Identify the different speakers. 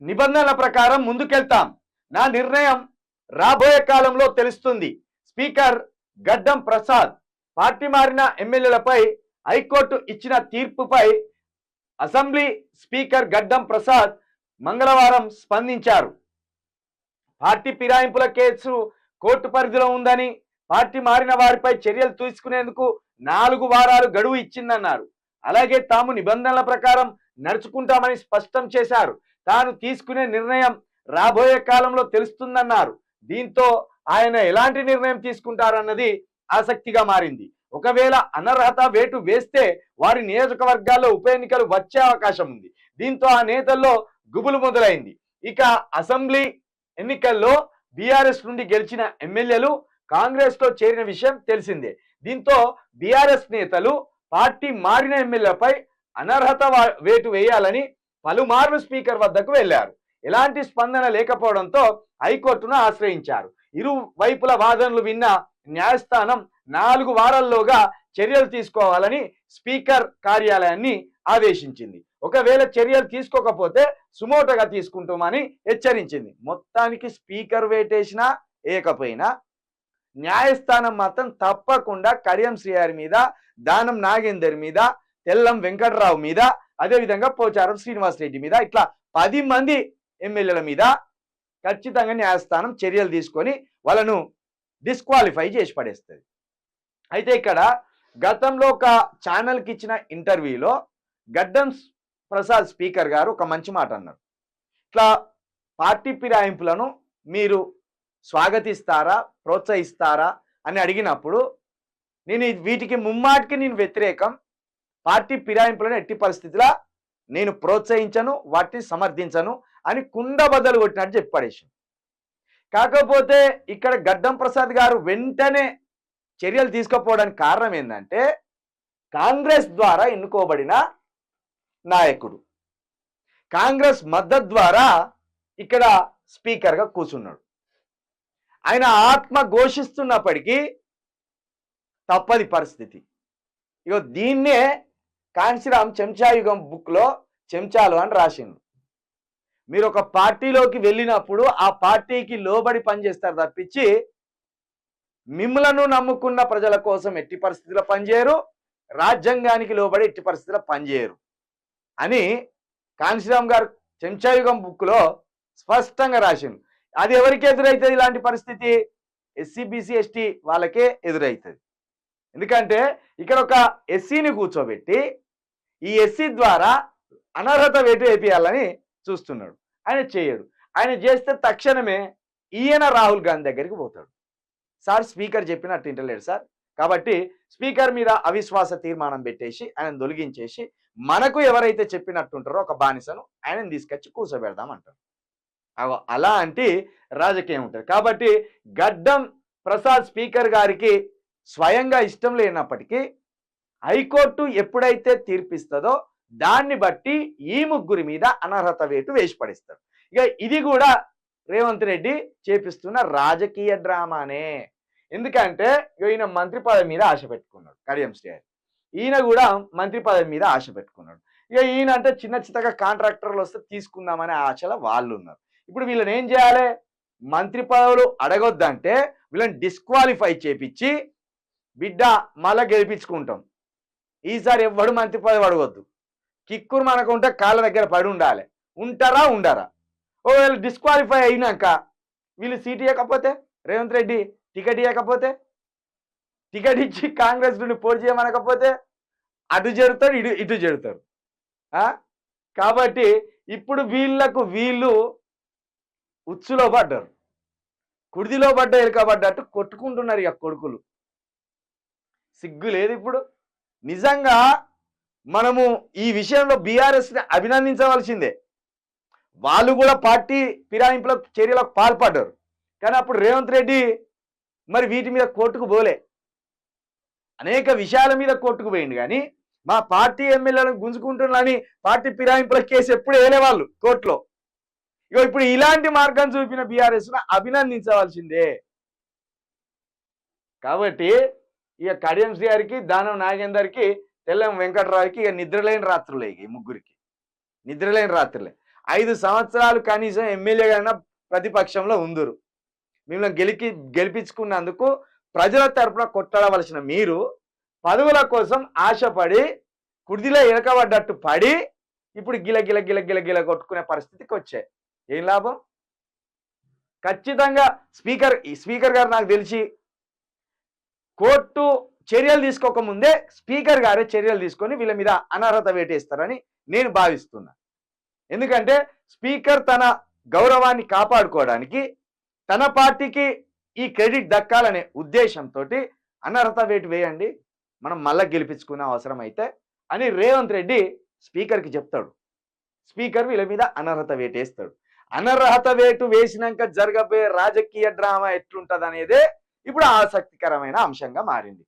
Speaker 1: నిబంధనల ప్రకారం ముందుకెళ్తాం. నా నిర్ణయం రాబోయే కాలంలో తెలుస్తుంది. స్పీకర్ గడ్డం ప్రసాద్. పార్టీ మారిన ఎమ్మెల్యేలపై హైకోర్టు ఇచ్చిన తీర్పుపై అసెంబ్లీ స్పీకర్ గడ్డం ప్రసాద్ మంగళవారం స్పందించారు. పార్టీ ఫిరాయింపుల కేసు కోర్టు పరిధిలో ఉందని, పార్టీ మారిన వారిపై చర్యలు తీసుకునేందుకు 4 వారాలు గడువు ఇచ్చిందన్నారు. అలాగే తాము నిబంధనల ప్రకారం నడుచుకుంటామని స్పష్టం చేశారు. తాను తీసుకునే నిర్ణయం రాబోయే కాలంలో తెలుస్తుందన్నారు. దీంతో ఆయన ఎలాంటి నిర్ణయం తీసుకుంటారన్నది ఆసక్తిగా మారింది. ఒకవేళ అనర్హత వేటు వేస్తే వారి నియోజకవర్గాల్లో ఉప ఎన్నికలు వచ్చే అవకాశం ఉంది. దీంతో ఆ నేతల్లో గుబులు మొదలైంది. ఇక అసెంబ్లీ ఎన్నికల్లో బీఆర్ఎస్ నుండి గెలిచిన ఎమ్మెల్యేలు కాంగ్రెస్ లో చేరిన విషయం తెలిసిందే. దీంతో బీఆర్ఎస్ నేతలు పార్టీ మారిన ఎమ్మెల్యేలపై అనర్హత వేటు వేయాలని పలుమార్లు స్పీకర్ వద్దకు వెళ్లారు. ఎలాంటి స్పందన లేకపోవడంతో హైకోర్టును ఆశ్రయించారు. ఇరు వైపుల వాదనలు విన్న న్యాయస్థానం 4 వారాల్లోగా చర్యలు తీసుకోవాలని స్పీకర్ కార్యాలయాన్ని ఆదేశించింది. ఒకవేళ చర్యలు తీసుకోకపోతే సుమోటోగా తీసుకుంటామని హెచ్చరించింది. మొత్తానికి స్పీకర్ వేటేసినా ఏకపోయినా న్యాయస్థానం మాత్రం తప్పకుండా కడియం శ్రీహరి మీద, దానం నాగేందర్ మీద, తెల్లం వెంకట్రావు మీద, అదేవిధంగా పోచారం శ్రీనివాస్ రెడ్డి మీద, ఇట్లా 10 మంది ఎమ్మెల్యేల మీద ఖచ్చితంగా న్యాయస్థానం చర్యలు తీసుకొని వాళ్ళను డిస్క్వాలిఫై చేసి పడేస్తుంది. అయితే ఇక్కడ గతంలో ఒక ఛానల్కి ఇచ్చిన ఇంటర్వ్యూలో గడ్డం ప్రసాద్ స్పీకర్ గారు ఒక మంచి మాట అన్నారు. ఇట్లా పార్టీ ఫిరాయింపులను మీరు స్వాగతిస్తారా, ప్రోత్సహిస్తారా అని అడిగినప్పుడు నేను వీటికి ముమ్మాటికి నేను వ్యతిరేకం. పార్టీ ఫిరాయింపులను ఎట్టి పరిస్థితిలో నేను ప్రోత్సహించను, వాటిని సమర్థించను అని కుండ బద్దలు కొట్టినట్టు చెప్పి పడేసాను. కాకపోతే ఇక్కడ గడ్డం ప్రసాద్ గారు వెంటనే చర్యలు తీసుకోపోవడానికి కారణం ఏంటంటే కాంగ్రెస్ ద్వారా ఎన్నుకోబడిన నాయకుడు, కాంగ్రెస్ మద్దతు ద్వారా ఇక్కడ స్పీకర్గా కూర్చున్నాడు. ఆయన ఆత్మ ఘోషిస్తున్నప్పటికీ తప్పది పరిస్థితి. ఇగో దీన్నే కాంశీరామ్ చెంచాయుగం బుక్లో చెంచాలు అని రాసిండు. మీరు ఒక పార్టీలోకి వెళ్ళినప్పుడు ఆ పార్టీకి లోబడి పనిచేస్తారు తప్పించి మిమ్మలను నమ్ముకున్న ప్రజల కోసం ఎట్టి పరిస్థితుల్లో పనిచేయరు, రాజ్యాంగానికి లోబడి ఎట్టి పరిస్థితుల్లో పనిచేయరు అని కాంశీరామ్ గారు చెంచాయుగం బుక్లో స్పష్టంగా రాసిండు. అది ఎవరికి ఎదురవుతుంది? ఇలాంటి పరిస్థితి ఎస్సీ బీసీ ఎస్టీ వాళ్ళకే ఎదురవుతుంది. ఎందుకంటే ఇక్కడ ఒక ఎస్సీని కూర్చోబెట్టి ఈ ఎస్సీ ద్వారా అనర్హత వేటు వేపియాలని చూస్తున్నాడు. ఆయన చేయడు. ఆయన చేస్తే తక్షణమే ఈయన రాహుల్ గాంధీ దగ్గరికి పోతాడు. సార్ స్పీకర్ చెప్పినట్టు వింటలేడు సార్, కాబట్టి స్పీకర్ మీద అవిశ్వాస తీర్మానం పెట్టేసి ఆయన తొలగించేసి మనకు ఎవరైతే చెప్పినట్టుంటారో ఒక బానిసను ఆయనను తీసుకొచ్చి కూర్చోబెడదామంటారు. అలాంటి రాజకీయం ఉంటుంది. కాబట్టి గడ్డం ప్రసాద్ స్పీకర్ గారికి స్వయంగా ఇష్టం లేనప్పటికీ హైకోర్టు ఎప్పుడైతే తీర్పిస్తుందో దాన్ని బట్టి ఈ ముగ్గురి మీద అనర్హత వేటు వేసి పడిస్తారు. ఇక ఇది కూడా రేవంత్ రెడ్డి చేపిస్తున్న రాజకీయ డ్రామానే. ఎందుకంటే ఈయన మంత్రి పదవి మీద ఆశ పెట్టుకున్నాడు కడియం శ్రీహరి, ఈయన కూడా మంత్రి పదవి మీద ఆశ పెట్టుకున్నాడు. ఇక ఈయన అంటే చిన్నగా కాంట్రాక్టర్లు వస్తే తీసుకుందామనే ఆశలో వాళ్ళు ఉన్నారు. ఇప్పుడు వీళ్ళని ఏం చేయాలి? మంత్రి పదవులు అడగొద్దంటే వీళ్ళని డిస్క్వాలిఫై చేపించి బిడ్డ మళ్ళా గెలిపించుకుంటాం, ఈసారి ఎవ్వడు మంత్రి పదవి అడగొద్దు, కిక్కురు మనకుంటే కాళ్ళ దగ్గర పడి ఉండాలి, ఉంటారా ఉండరా? ఒకవేళ డిస్క్వాలిఫై అయినాక వీళ్ళు సీట్ ఇవ్వకపోతే, రేవంత్ రెడ్డి టికెట్ ఇవ్వకపోతే, టికెట్ ఇచ్చి కాంగ్రెస్ నుండి పోటీ చేయమనకపోతే అటు చేరుతారు, ఇటు చేరుతారు. కాబట్టి ఇప్పుడు వీళ్ళు ఉచ్చులో పడ్డారు, కుడిదిలో పడ్డ ఎలుకబడ్డట్టు కొట్టుకుంటున్నారు ఇక కొడుకులు. సిగ్గు లేదు ఇప్పుడు. నిజంగా మనము ఈ విషయంలో బీఆర్ఎస్ని అభినందించవలసిందే. వాళ్ళు కూడా పార్టీ ఫిరాయింపుల చర్యలకు పాల్పడ్డారు. కానీ అప్పుడు రేవంత్ రెడ్డి మరి వీటి మీద కోర్టుకు పోలే, అనేక విషయాల మీద కోర్టుకు పోయింది. కానీ మా పార్టీ ఎమ్మెల్యేలను గుంజుకుంటున్నారని పార్టీ ఫిరాయింపుల కేసు ఎప్పుడు వేలేవాళ్ళు కోర్టులో. ఇక ఇప్పుడు ఇలాంటి మార్గం చూపిన బీఆర్ఎస్ను అభినందించవలసిందే. కాబట్టి ఇక కడియం శ్రీహరికి, దానం నాగేందర్కి, తెల్లం వెంకట్రావుకి ఇక నిద్రలేని రాత్రులే. ఇక ఈ ముగ్గురికి నిద్రలేని రాత్రులే. 5 సంవత్సరాలు కనీసం ఎమ్మెల్యేగా ప్రతిపక్షంలో ఉందరు. మిమ్మల్ని గెలిపించుకున్నందుకు ప్రజల తరపున కొట్టడవలసిన మీరు పదవుల కోసం ఆశపడి కుర్దిలో ఇరకబడ్డట్టు పడి ఇప్పుడు గిల గిల గిల గిల గిల కొట్టుకునే పరిస్థితికి వచ్చాయి. ఏం లాభం? ఖచ్చితంగా స్పీకర్ గారు నాకు తెలిసి కోర్టు చర్యలు తీసుకోకముందే స్పీకర్ గారే చర్యలు తీసుకొని వీళ్ళ మీద అనర్హత వేటేస్తారని నేను భావిస్తున్నా. ఎందుకంటే స్పీకర్ తన గౌరవాన్ని కాపాడుకోవడానికి తన పార్టీకి ఈ క్రెడిట్ దక్కాలనే ఉద్దేశంతో అనర్హత వేటు వేయండి, మనం మళ్ళా గెలిపించుకునే అవసరం అయితే అని రేవంత్ రెడ్డి స్పీకర్కి చెప్తాడు. స్పీకర్ వీళ్ళ మీద అనర్హత వేటు వేస్తాడు. అనర్హత వేటు వేసినాక జరగబోయే రాజకీయ డ్రామా ఎట్లుంటది అనేదే ఇప్పుడు ఆసక్తికరమైన అంశంగా మారింది.